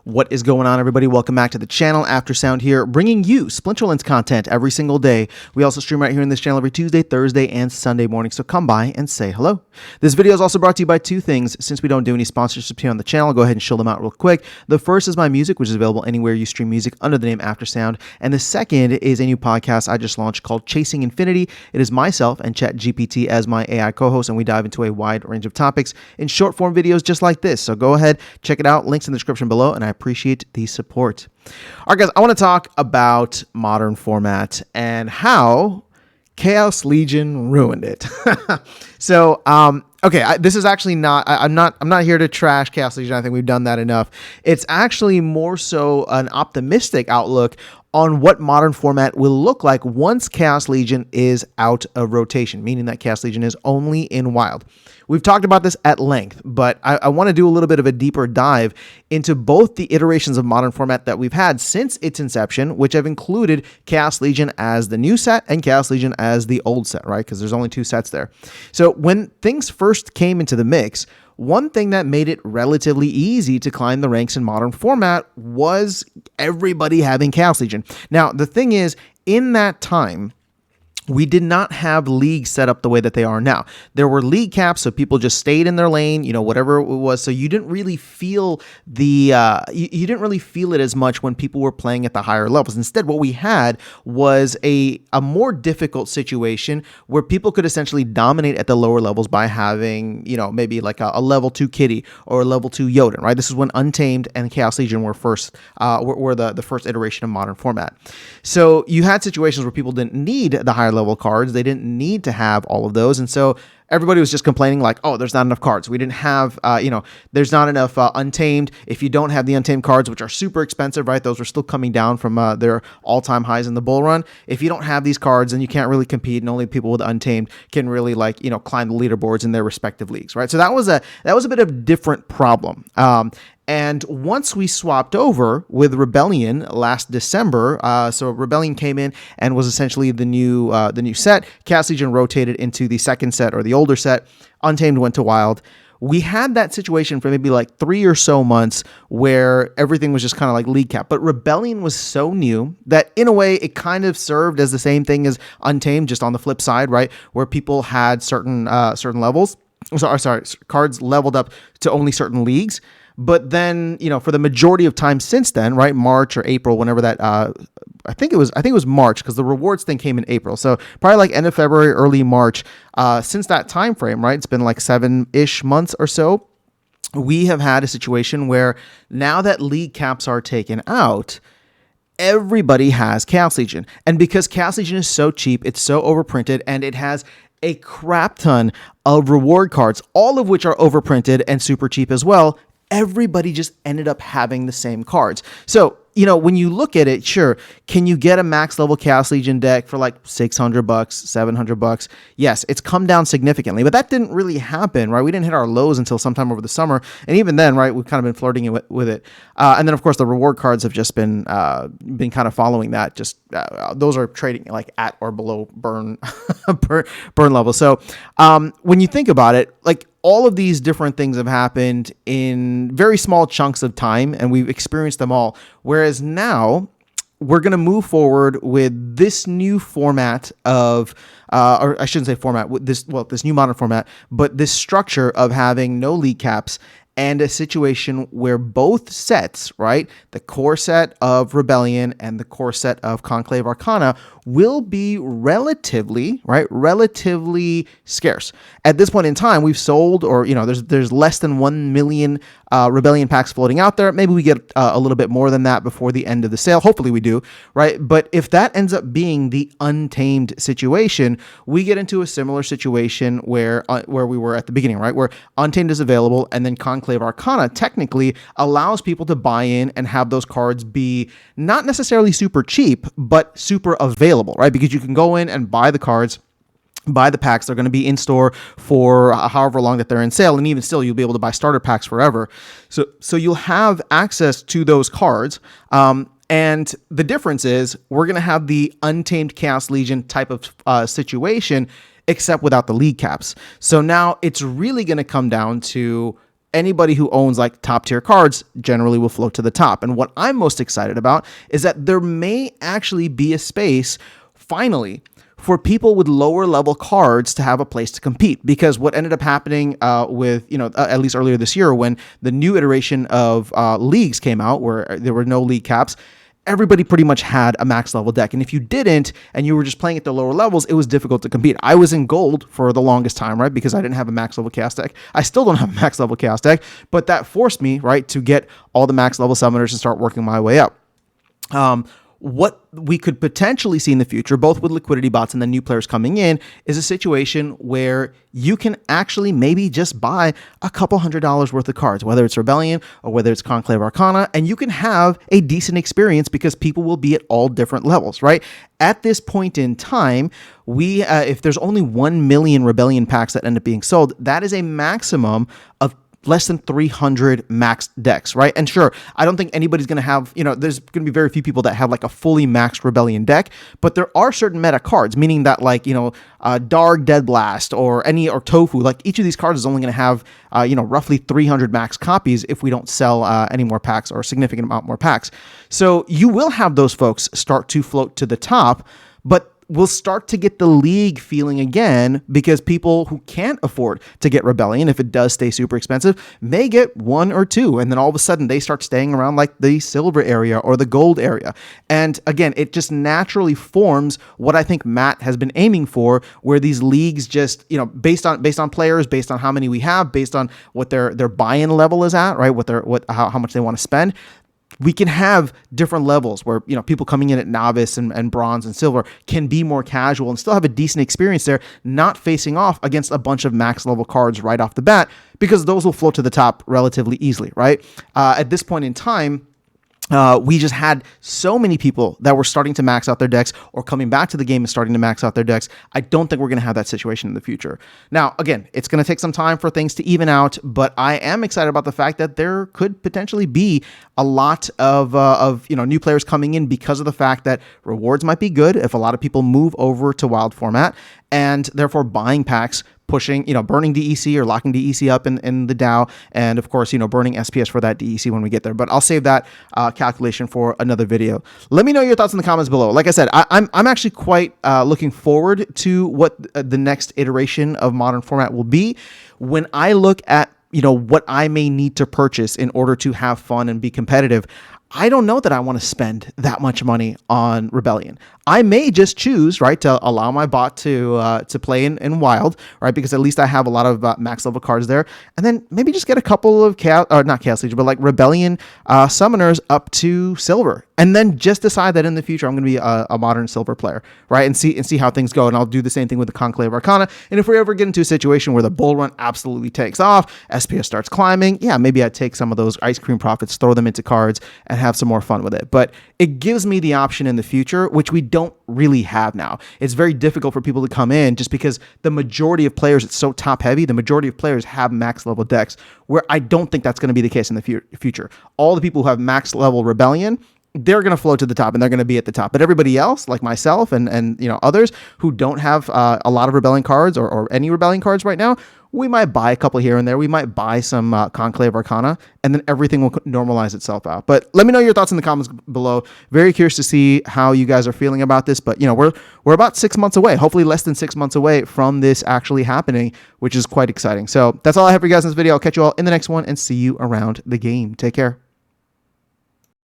What is going on, everybody? Welcome back to the channel. Aftersound here, bringing you Splinterlands content every single day. We also stream right here in this channel every Tuesday, Thursday, and Sunday morning, so come by and say hello. This video is also brought to you by two things. Since we don't do any sponsorships here on the channel, I'll go ahead and show them out real quick. The first is my music, which is available anywhere you stream music under the name Aftersound. And the second is a new podcast I just launched called Chasing Infinity. It is myself and ChatGPT as my AI co-host, and we dive into a wide range of topics in short form videos just like this. So go ahead, check it out. Links in the description below, and I appreciate the support. All right, guys, I want to talk about modern format and how Chaos Legion ruined it. So, okay, this is actually not. I'm not here to trash Chaos Legion. I think we've done that enough. It's actually more so an optimistic outlook on what modern format will look like once Chaos Legion is out of rotation, meaning that Chaos Legion is only in Wild. We've talked about this at length, but I want to do a little bit of a deeper dive into both the iterations of modern format that we've had since its inception, which have included Chaos Legion as the new set and Chaos Legion as the old set, right? Because there's only two sets there. So when things first came into the mix, one thing that made it relatively easy to climb the ranks in modern format was everybody having Chaos Legion. Now, the thing is, in that time, we did not have leagues set up the way that they are now. There were league caps, so people just stayed in their lane, you know, whatever it was. So you didn't really feel the you didn't really feel it as much when people were playing at the higher levels. Instead, what we had was a more difficult situation where people could essentially dominate at the lower levels by having, you know, maybe like a level 2 Kitty or a level 2 Jotun, right? This is when Untamed and Chaos Legion were the first iteration of modern format. So you had situations where people didn't need the higher level cards. They didn't need to have all of those. And so everybody was just complaining like, oh, there's not enough cards. We didn't have, there's not enough Untamed. If you don't have the Untamed cards, which are super expensive, right? Those are still coming down from their all-time highs in the bull run. If you don't have these cards, then you can't really compete, and only people with Untamed can really climb the leaderboards in their respective leagues, right? So that was a bit of a different problem. And once we swapped over with Rebellion last December, so Rebellion came in and was essentially the new set. Chaos Legion rotated into the second set, or the older set. Untamed went to Wild. We had that situation for maybe like 3 or so months where everything was just kind of like league cap. But Rebellion was so new that in a way it kind of served as the same thing as Untamed, just on the flip side, right? Where people had certain levels. Sorry, cards leveled up to only certain leagues. But then, for the majority of time since then, right, March or April, whenever that, I think it was March, because the rewards thing came in April. So probably like end of February, early March. Since that time frame, right, it's been like 7-ish months or so. We have had a situation where now that league caps are taken out, everybody has Chaos Legion. And because Chaos Legion is so cheap, it's so overprinted, and it has a crap ton of reward cards, all of which are overprinted and super cheap as well, everybody just ended up having the same cards. So, when you look at it, sure, can you get a max level Chaos Legion deck for like $600, $700? Yes, it's come down significantly, but that didn't really happen, right? We didn't hit our lows until sometime over the summer. And even then, right, we've kind of been flirting with it. And then of course the reward cards have just been kind of following that. Just those are trading like at or below burn level. So when you think about it, like, all of these different things have happened in very small chunks of time, and we've experienced them all. Whereas now we're going to move forward with this new format of, or I shouldn't say format, this new modern format, but this structure of having no league caps and a situation where both sets, right, the core set of Rebellion and the core set of Conclave Arcana will be relatively scarce. At this point in time, we've sold, or there's less than 1 million Rebellion packs floating out there. Maybe we get a little bit more than that before the end of the sale. Hopefully we do, right? But if that ends up being the Untamed situation, we get into a similar situation where we were at the beginning, right? Where Untamed is available, and then Conclave Arcana technically allows people to buy in and have those cards be not necessarily super cheap, but super available, right? Because you can go in and buy the cards, buy the packs. They're going to be in store for however long that they're in sale. And even still, you'll be able to buy starter packs forever. So you'll have access to those cards. And the difference is we're going to have the Untamed Chaos Legion type of situation, except without the league caps. So now it's really going to come down to anybody who owns like top tier cards generally will float to the top. And what I'm most excited about is that there may actually be a space finally for people with lower level cards to have a place to compete. Because what ended up happening with, at least earlier this year, when the new iteration of leagues came out where there were no league caps, everybody pretty much had a max level deck. And if you didn't, and you were just playing at the lower levels, it was difficult to compete. I was in gold for the longest time, right? Because I didn't have a max level chaos deck. I still don't have a max level chaos deck, but that forced me, right, to get all the max level summoners and start working my way up. What we could potentially see in the future, both with liquidity bots and the new players coming in, is a situation where you can actually maybe just buy a couple $100 worth of cards, whether it's Rebellion or whether it's Conclave Arcana, and you can have a decent experience because people will be at all different levels, right? At this point in time, if there's only 1 million Rebellion packs that end up being sold, that is a maximum of less than 300 maxed decks, right? And sure, I don't think anybody's going to have, there's going to be very few people that have like a fully maxed Rebellion deck, but there are certain meta cards, meaning that like, Dark Dead Blast or Tofu, like each of these cards is only going to have, roughly 300 max copies if we don't sell any more packs or a significant amount more packs. So you will have those folks start to float to the top, but we'll start to get the league feeling again because people who can't afford to get Rebellion, if it does stay super expensive, may get 1 or 2. And then all of a sudden they start staying around like the silver area or the gold area. And again, it just naturally forms what I think Matt has been aiming for, where these leagues just, based on players, based on how many we have, based on what their buy-in level is at, right? How much they want to spend. We can have different levels where, people coming in at novice and bronze and silver can be more casual and still have a decent experience there, not facing off against a bunch of max level cards right off the bat, because those will float to the top relatively easily, right? At this point in time, we just had so many people that were starting to max out their decks or coming back to the game and starting to max out their decks. I don't think we're going to have that situation in the future. Now, again, it's going to take some time for things to even out, but I am excited about the fact that there could potentially be a lot of new players coming in because of the fact that rewards might be good if a lot of people move over to wild format, and therefore buying packs, pushing, burning DEC or locking DEC up in the DAO, and of course, burning SPS for that DEC when we get there. But I'll save that calculation for another video. Let me know your thoughts in the comments below. Like I said, I'm actually quite looking forward to what the next iteration of Modern Format will be. When I look at what I may need to purchase in order to have fun and be competitive, I don't know that I want to spend that much money on Rebellion. I may just choose, right, to allow my bot to play in Wild, right, because at least I have a lot of max level cards there, and then maybe just get a couple of not Chaos Legion, but like Rebellion summoners up to Silver, and then just decide that in the future I'm going to be a modern Silver player, right, and see how things go. And I'll do the same thing with the Conclave Arcana. And if we ever get into a situation where the bull run absolutely takes off, SPS starts climbing, yeah, maybe I take some of those ice cream profits, throw them into cards, and have some more fun with it. But it gives me the option in the future, which we don't really have now. It's very difficult for people to come in just because the majority of players, it's so top heavy, the majority of players have max level decks, where I don't think that's going to be the case in the future. All the people who have max level Rebellion, they're going to float to the top and they're going to be at the top. But everybody else, like myself and others who don't have a lot of Rebellion cards or any Rebellion cards right now, we might buy a couple here and there. We might buy some Conclave Arcana, and then everything will normalize itself out. But let me know your thoughts in the comments below. Very curious to see how you guys are feeling about this. But we're about 6 months away, hopefully less than 6 months away from this actually happening, which is quite exciting. So that's all I have for you guys in this video. I'll catch you all in the next one and see you around the game. Take care.